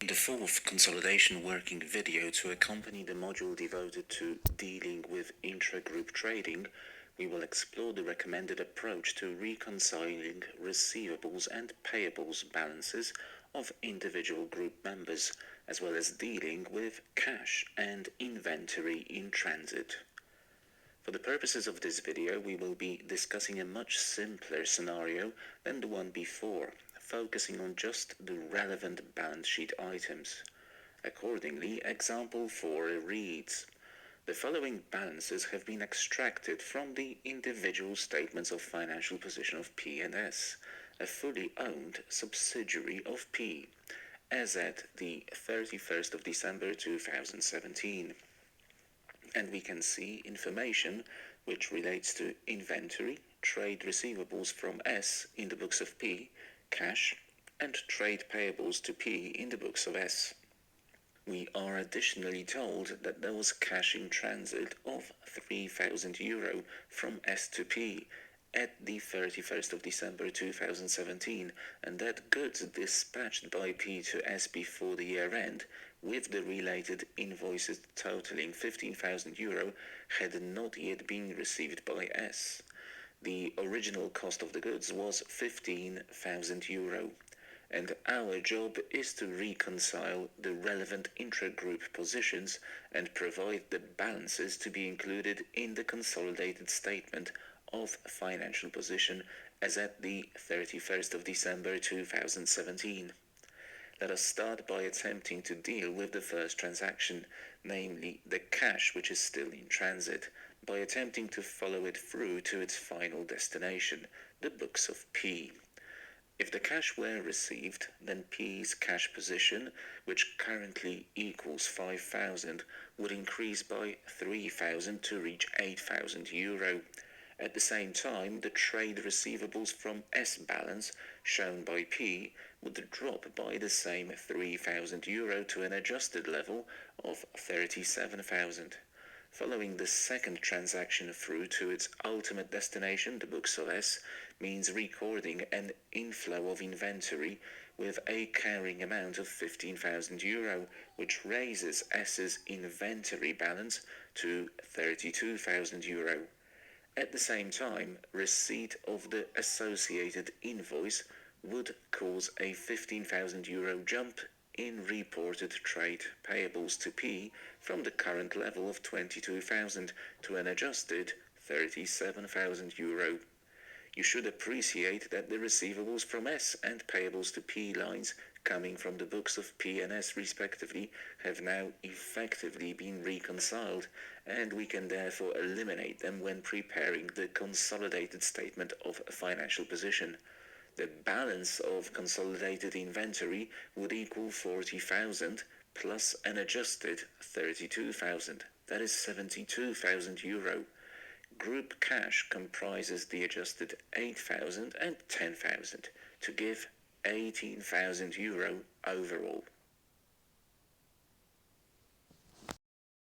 In the fourth consolidation working video to accompany the module devoted to dealing with intra-group trading, we will explore the recommended approach to reconciling receivables and payables balances of individual group members, as well as dealing with cash and inventory in transit. For the purposes of this video, we will be discussing a much simpler scenario than the one before, focusing on just the relevant balance sheet items. Accordingly, example 4 reads: the following balances have been extracted from the individual statements of financial position of P and S, a fully owned subsidiary of P, as at the 31st of December 2017. And we can see information which relates to inventory, trade receivables from S in the books of P, cash, and trade payables to P in the books of S. We are additionally told that there was cash in transit of €3,000 from S to P at the 31st of December 2017, and that goods dispatched by P to S before the year end, with the related invoices totaling €15,000, had not yet been received by S. The original cost of the goods was €15,000, and our job is to reconcile the relevant intra-group positions and provide the balances to be included in the consolidated statement of financial position as at the 31st of December 2017. Let us start by attempting to deal with the first transaction, namely the cash which is still in transit, by attempting to follow it through to its final destination, the books of P. If the cash were received, then P's cash position, which currently equals €5,000, would increase by €3,000 to reach €8,000. At the same time, the trade receivables from S balance, shown by P, would drop by the same €3,000 to an adjusted level of €37,000. Following the second transaction through to its ultimate destination, the books of S, means recording an inflow of inventory with a carrying amount of €15,000, which raises S's inventory balance to €32,000. At the same time, receipt of the associated invoice would cause a €15,000 jump in reported trade payables to P from the current level of €22,000 to an adjusted €37,000. You should appreciate that the receivables from S and payables to P lines coming from the books of P and S respectively have now effectively been reconciled, and we can therefore eliminate them when preparing the consolidated statement of financial position. The balance of consolidated inventory would equal 40,000 plus an adjusted 32,000, that is €72,000. Group cash comprises the adjusted 8,000 and 10,000 to give €18,000 overall.